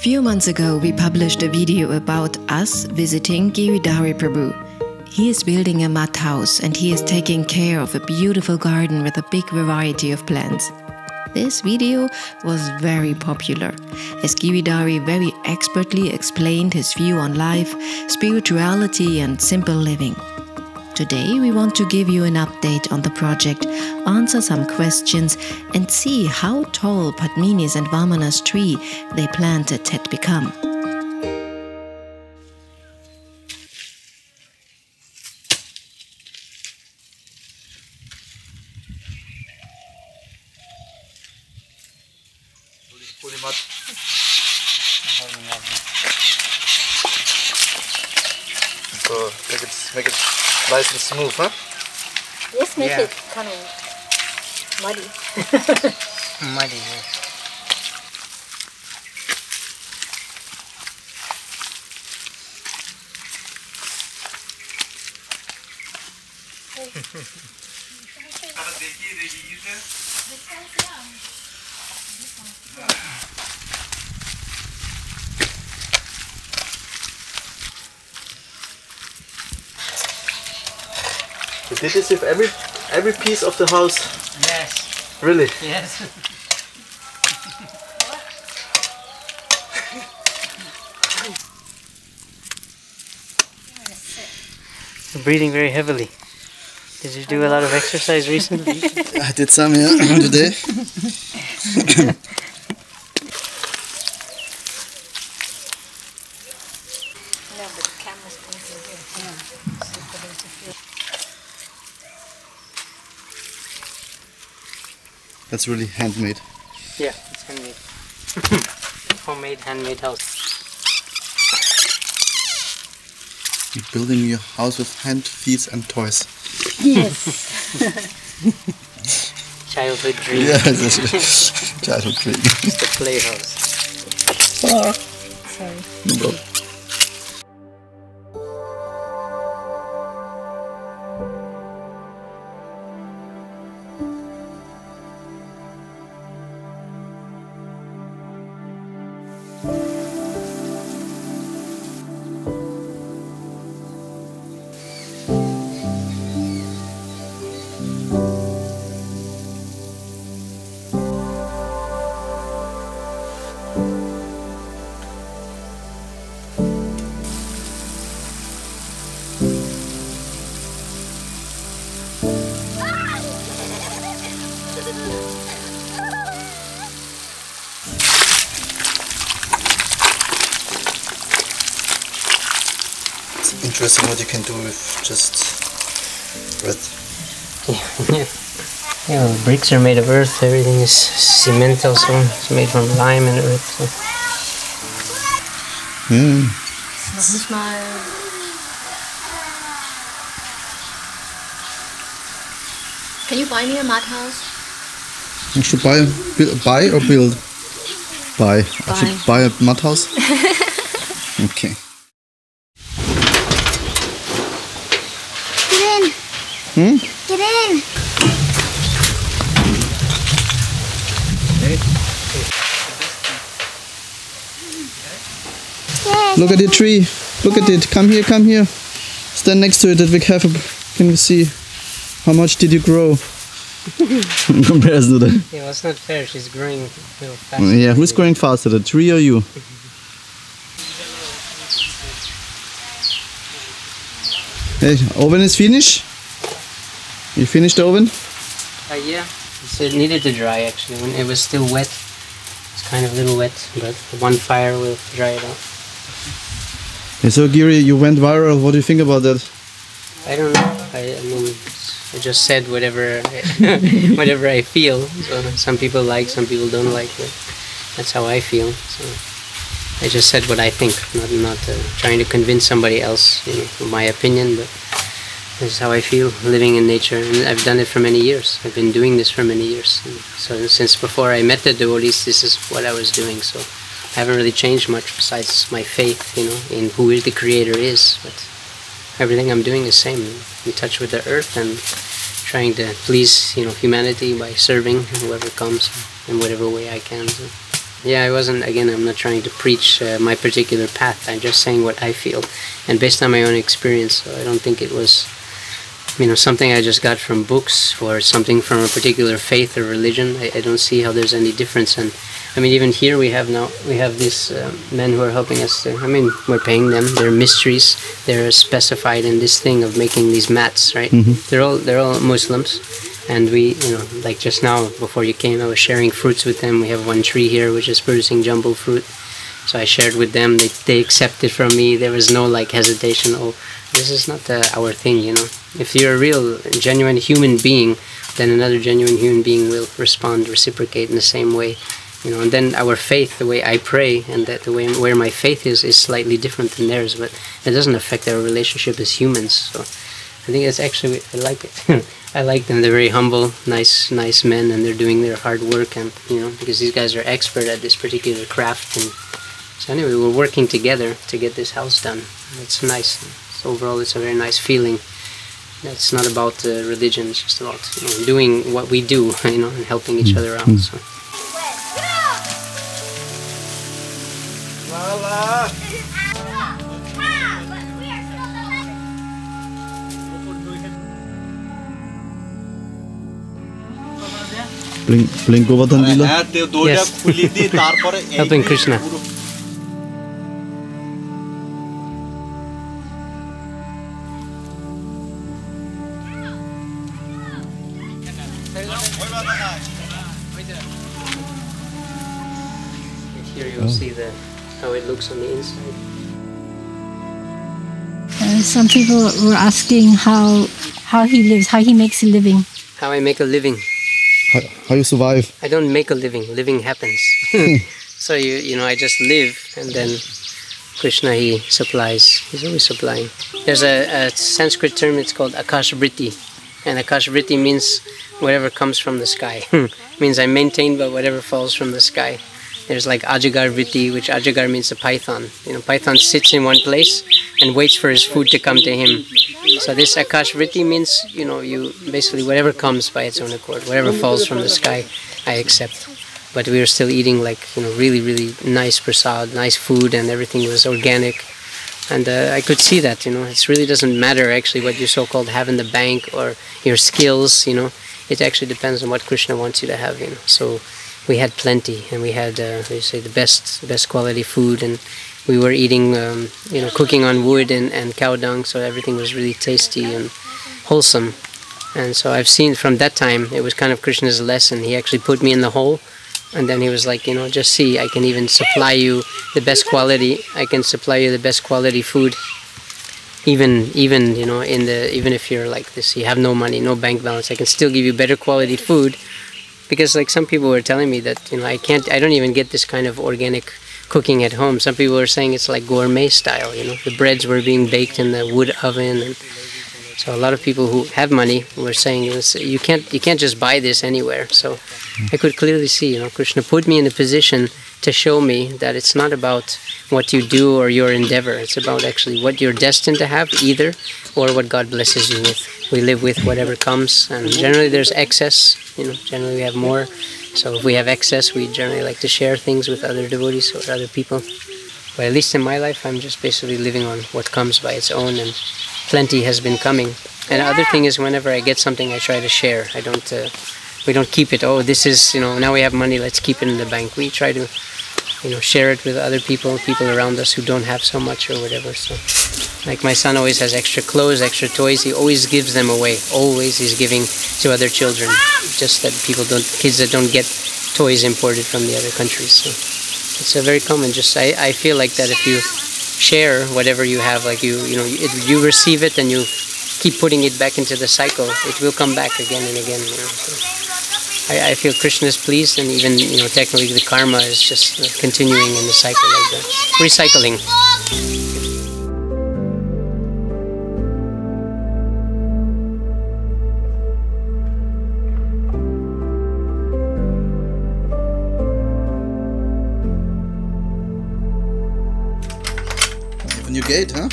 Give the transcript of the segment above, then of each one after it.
Few months ago, we published a video about us visiting Giridhari Prabhu. He is building a mud house and he is taking care of a beautiful garden with a big variety of plants. This video was very popular, as Giridhari very expertly explained his view on life, spirituality and simple living. Today we want to give you an update on the project, answer some questions and see how tall Padmini's and Vamana's tree they planted had become. So make it nice and smooth, huh? Yes, make it kind of muddy. Muddy, yeah. You did this with every piece of the house? Yes. Really? Yes. You're breathing very heavily. Did you do a lot of exercise recently? I did some, yeah, today. That's really handmade. Yeah, it's handmade. Homemade, handmade house. You're building your house with hand, feet and toys. Yes. Childhood dream. Yeah, that's a childhood dream. Just a playhouse. Oh, sorry. No problem. Interesting what you can do with just earth. Yeah, well, bricks are made of earth, everything is cement also, it's made from lime and earth. So. Smile. Can you buy me a mud house? You should buy or build? Buy. I should buy a mud house? Okay. Get in! Look at the tree. Look at it. Come here, come here. Stand next to it that we have can we see how much did you grow in comparison to that? Yeah, well, it's not fair, she's growing real fast. Yeah, who's growing faster, the tree or you? Hey, oven is finished? You finished the oven? Yeah, so it needed to dry actually. When it was still wet, it's kind of a little wet, but one fire will dry it out. Hey, so Giri, you went viral. What do you think about that? I don't know. I mean, I just said whatever, whatever I feel. So some people like, some people don't like it. That's how I feel. So I just said what I think, not trying to convince somebody else, you know, my opinion, but this is how I feel, living in nature, and I've done it for many years. I've been doing this for many years. And so since before I met the devotees, this is what I was doing. So I haven't really changed much besides my faith, you know, in who is the Creator is. But everything I'm doing is same, in touch with the earth and trying to please, you know, humanity by serving whoever comes in whatever way I can. So Yeah, I wasn't, again, I'm not trying to preach my particular path. I'm just saying what I feel, and based on my own experience. So I don't think it was, something I just got from books or something from a particular faith or religion. I don't see how there's any difference. And even here we have these men who are helping us. We're paying them. They're mysteries. They're specified in this thing of making these mats, right? Mm-hmm. They're all Muslims. And we, like just now before you came, I was sharing fruits with them. We have one tree here which is producing jumbo fruit. So I shared with them. They accepted from me. There was no hesitation. Oh, this is not our thing, If you're a real, genuine human being, then another genuine human being will reciprocate in the same way. And then our faith, the way I pray, and that the way where my faith is slightly different than theirs, but it doesn't affect our relationship as humans. So I think it's actually, I like it. I like them. They're very humble, nice men, and they're doing their hard work. And because these guys are expert at this particular craft. And so anyway, we're working together to get this house done. It's nice. So overall, it's a very nice feeling. It's not about religion. It's just about doing what we do, and helping each other out. So. Blink over the dealer. Yes. Helping Krishna. Here you'll see how it looks on the inside. Some people were asking how he lives, how he makes a living. How I make a living. How you survive? I don't make a living. Living happens. So I just live, and then Krishna, he supplies. He's always supplying. There's a Sanskrit term. It's called Akash Vritti, and Akash Vritti means whatever comes from the sky. Means I'm maintained by whatever falls from the sky. There's like Ajagar Vritti, which Ajagar means a python. Python sits in one place and waits for his food to come to him. So this Akash Vritti means, you basically whatever comes by its own accord, whatever falls from the sky, I accept. But we were still eating really, really nice prasad, nice food, and everything was organic. And I could see that, it really doesn't matter actually what you so-called have in the bank or your skills, It actually depends on what Krishna wants you to have, So we had plenty, and we had, the best quality food, and we were eating, cooking on wood and cow dung, so everything was really tasty and wholesome. And so I've seen from that time, it was kind of Krishna's lesson. He actually put me in the hole, and then he was like, just see, I can even supply you the best quality. I can supply you the best quality food. Even if you're like this, you have no money, no bank balance, I can still give you better quality food. Because some people were telling me that, I don't even get this kind of organic cooking at home. Some people were saying it's like gourmet style, the breads were being baked in the wood oven. And so a lot of people who have money were saying you can't just buy this anywhere. So I could clearly see, Krishna put me in a position to show me that it's not about what you do or your endeavor. It's about actually what you're destined to have, either, or what God blesses you with. We live with whatever comes, and generally there's excess. Generally we have more. So if we have excess, we generally like to share things with other devotees or other people. But at least in my life, I'm just basically living on what comes by its own, and plenty has been coming. And the other thing is, whenever I get something, I try to share. We don't keep it. Oh, this is, now we have money, let's keep it in the bank. We try to, share it with other people around us who don't have so much or whatever. So, like my son always has extra clothes, extra toys. He always gives them away. Always he's giving to other children. Just that kids that don't get toys imported from the other countries. So it's a very common. I feel like that if you share whatever you have, you receive it and you keep putting it back into the cycle, it will come back again and again. So I feel Krishna is pleased, and even technically the karma is just continuing in the cycle like that, recycling. A new gate, huh?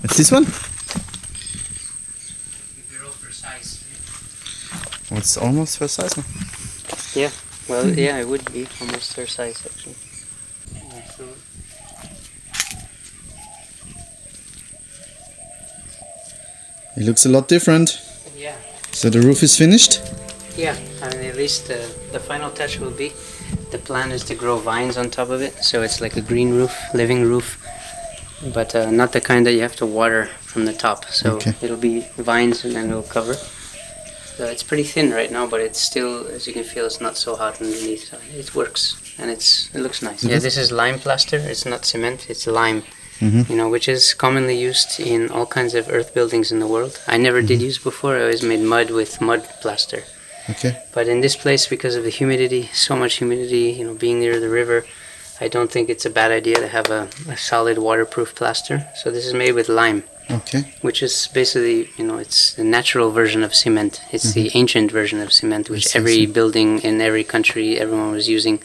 It's this one? It's almost her size now. Yeah, well, yeah, it would be almost her size actually. Yeah, so It looks a lot different. yeah, So the roof is finished? yeah. I mean, at least the final touch will be, the plan is to grow vines on top of it, so it's like a green roof, living roof, but not the kind that you have to water from the top. So it'll be vines and then it'll cover. So it's pretty thin right now, but it's still, as you can feel, it's not so hot underneath. So it works and it looks nice. Yeah, this is lime plaster. It's not cement, it's lime. You know, which is commonly used in all kinds of earth buildings in the world. I never did use before. I always made mud with mud plaster. Okay. But in this place, because of the humidity, so much humidity, you know, being near the river, I don't think it's a bad idea to have a solid waterproof plaster. So this is made with lime. Okay. Which is basically, you know, it's the natural version of cement. It's the ancient version of cement, which every building in every country, everyone was using.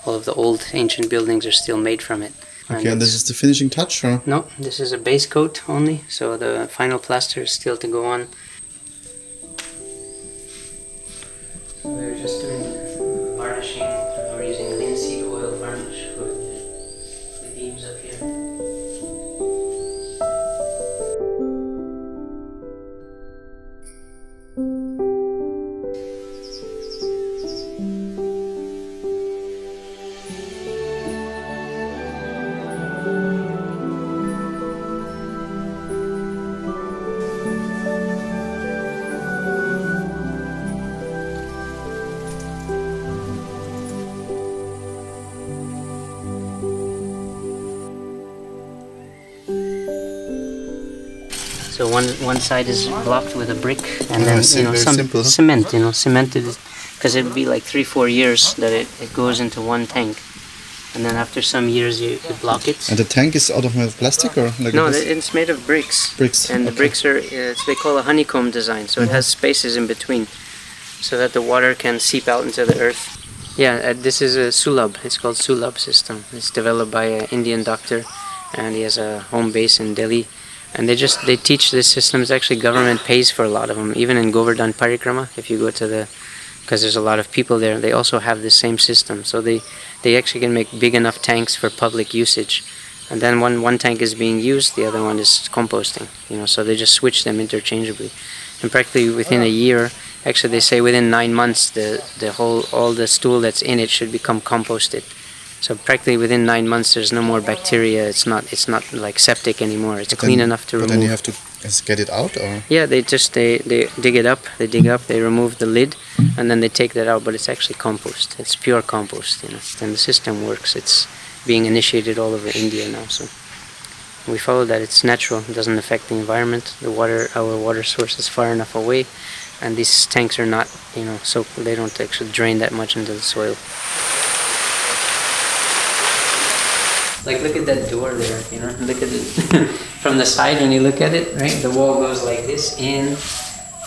All of the old ancient buildings are still made from it. Okay, and this is the finishing touch, or? No, this is a base coat only, so the final plaster is still to go on. So we're just doing varnishing. We're using linseed oil varnish for the beams up here. So one side is blocked with a brick, and then you know some cement. You know, cemented, because it would be like 3-4 years that it goes into one tank, and then after some years you block it. And the tank is out of plastic, or like? No, it's made of bricks. Bricks. And the bricks are they call a honeycomb design, so it has spaces in between, so that the water can seep out into the earth. Yeah, this is a sulab. It's called sulab system. It's developed by an Indian doctor, and he has a home base in Delhi. And they teach this system. It's actually government pays for a lot of them. Even in Govardhan Parikrama, if you go to because there's a lot of people there, they also have the same system. So they actually can make big enough tanks for public usage. And then one tank is being used, the other one is composting. You know, so they just switch them interchangeably. And practically within a year, actually they say within 9 months, all the stool that's in it should become composted. So practically within 9 months, there's no more bacteria. It's not like septic anymore. It's clean enough to remove. But then you have to get it out, or? Yeah, they dig it up. They dig up. They remove the lid, and then they take that out. But it's actually compost. It's pure compost, you know. And the system works. It's being initiated all over India now. So we follow that. It's natural. It doesn't affect the environment. Our water source is far enough away, and these tanks are not, you know, so they don't actually drain that much into the soil. Like, look at that door there, you know, look at it from the side when you look at it, right? The wall goes like this in,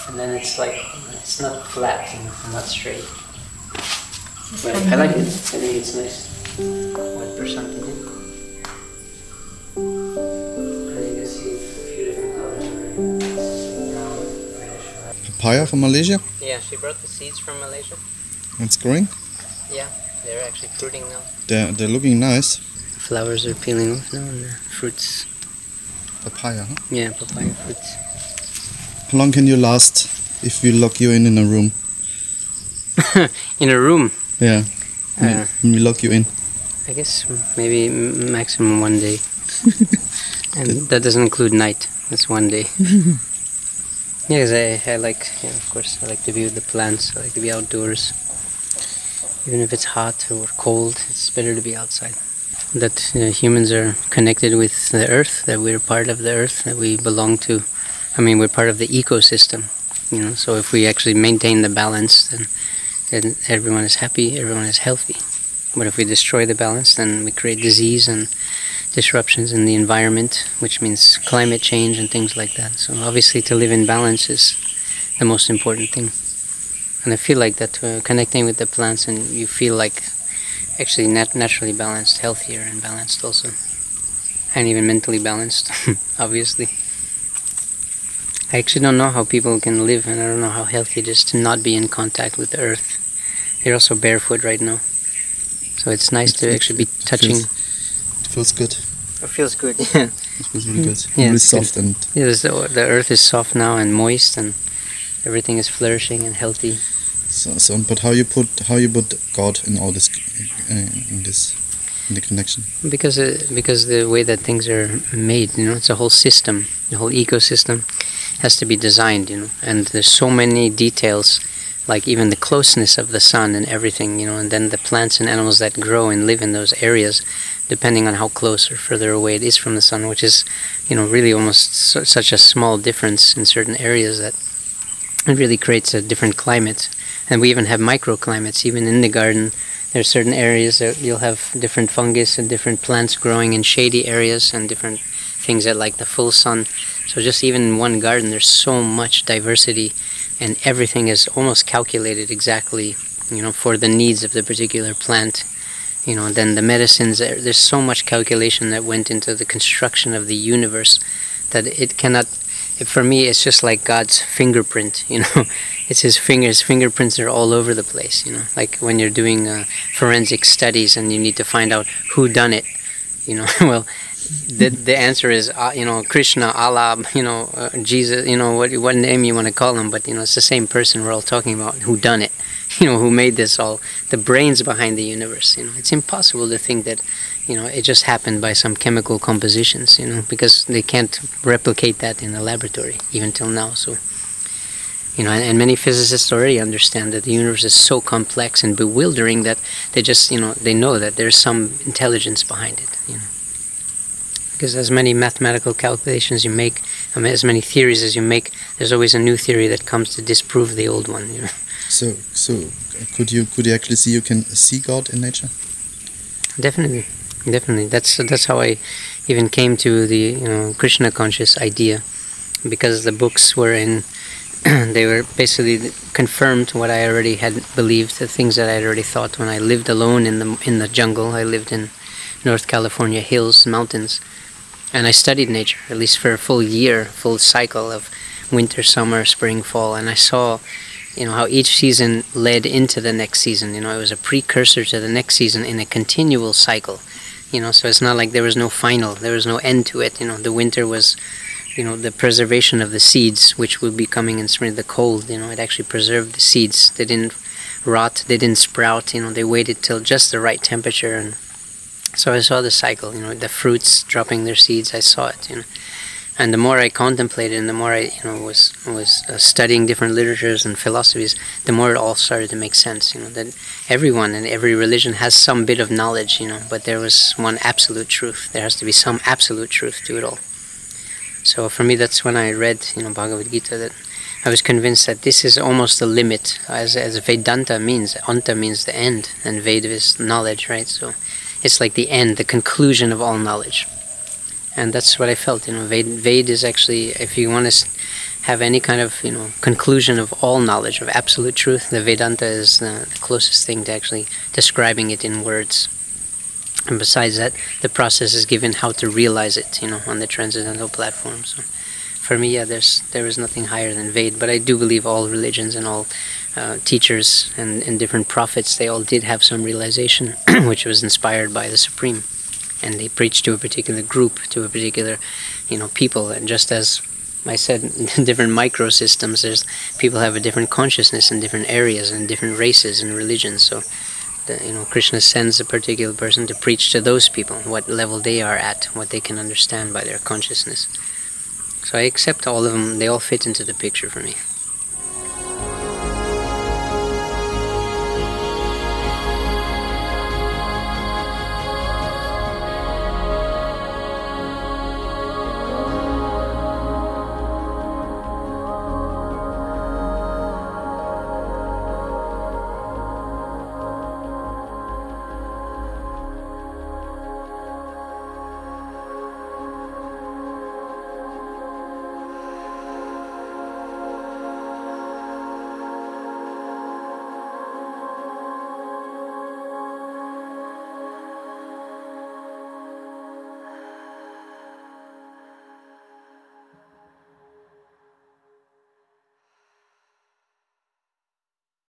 and then it's like, it's not flat, you know, not straight. But I like it. I think it's nice. 1% in it. And you can see a few different colors already. Brown, reddish. Papaya from Malaysia? Yeah, she brought the seeds from Malaysia. It's growing? Yeah, they're actually fruiting now. They're looking nice. Flowers are peeling off now, and the fruits. Papaya, huh? Yeah, papaya fruits. How long can you last if we lock you in a room? In a room? Yeah. When we lock you in. I guess maybe maximum 1 day. And that doesn't include night. That's 1 day. Yeah, because I like, yeah, of course, I like to be with the plants. I like to be outdoors. Even if it's hot or cold, it's better to be outside. That humans are connected with the earth, that we're part of the earth, that we belong to. I mean, we're part of the ecosystem, you know. So if we actually maintain the balance, then everyone is happy, everyone is healthy. But if we destroy the balance, then we create disease and disruptions in the environment, which means climate change and things like that. So obviously to live in balance is the most important thing. And I feel like that connecting with the plants, and you feel like actually naturally balanced, healthier and balanced also. And even mentally balanced, obviously. I actually don't know how people can live, and I don't know how healthy it is to not be in contact with the earth. You're also barefoot right now, so it's nice to actually be touching. It feels good. It feels good. Yeah. It feels really good. Yeah, really it's soft good. and. Yes, the earth is soft now and moist, and everything is flourishing and healthy. So, but how you put God in all this, in the connection? Because the way that things are made, it's a whole system. The whole ecosystem has to be designed, and there's so many details, like even the closeness of the sun and everything, and then the plants and animals that grow and live in those areas, depending on how close or further away it is from the sun, which is, really almost such a small difference in certain areas that it really creates a different climate. And we even have microclimates, even in the garden. There are certain areas that you'll have different fungus and different plants growing in shady areas and different things that like the full sun. So just even in one garden, there's so much diversity, and everything is almost calculated exactly, for the needs of the particular plant. Then the medicines, there's so much calculation that went into the construction of the universe that it cannot, for me, it's just like God's fingerprint, It's his fingerprints are all over the place, Like when you're doing forensic studies and you need to find out who done it, Well, the answer is, Krishna, Allah, Jesus, what name you want to call him, but, it's the same person we're all talking about, who done it, who made this all, the brains behind the universe, It's impossible to think that, it just happened by some chemical compositions, because they can't replicate that in the laboratory, even till now, so... and many physicists already understand that the universe is so complex and bewildering that they just, they know that there's some intelligence behind it, Because as many mathematical calculations you make, as many theories as you make, there's always a new theory that comes to disprove the old one, So could you actually see, you can see God in nature? Definitely. That's how I even came to the, Krishna conscious idea, because the books were in... they were basically confirmed what I already had believed, the things that I had already thought when I lived alone in the jungle. I lived in North California hills, mountains, and I studied nature, at least for a full year, full cycle of winter, summer, spring, fall, and I saw, how each season led into the next season. It was a precursor to the next season in a continual cycle, so it's not like there was no final, there was no end to it. The winter was... the preservation of the seeds, which would be coming in spring, the cold, it actually preserved the seeds. They didn't rot, they didn't sprout, they waited till just the right temperature. And so I saw the cycle, the fruits dropping their seeds, I saw it, And the more I contemplated and the more I, was studying different literatures and philosophies, the more it all started to make sense, that everyone and every religion has some bit of knowledge, but there was one absolute truth. There has to be some absolute truth to it all. So for me, that's when I read, Bhagavad Gita, that I was convinced that this is almost the limit, as Vedanta means. Anta means the end, and Veda is knowledge, right? So it's like the end, the conclusion of all knowledge. And that's what I felt, Veda is actually, if you want to have any kind of, conclusion of all knowledge, of absolute truth, the Vedanta is the closest thing to actually describing it in words. And besides that, the process is given how to realize it, on the transcendental platform. So for me, there is nothing higher than Veda. But I do believe all religions and all teachers and different prophets, they all did have some realization, which was inspired by the Supreme. And they preached to a particular group, to a particular, people. And just as I said, in different microsystems, people have a different consciousness in different areas and different races and religions. So Krishna sends a particular person to preach to those people, what level they are at, what they can understand by their consciousness. So I accept all of them, they all fit into the picture for me.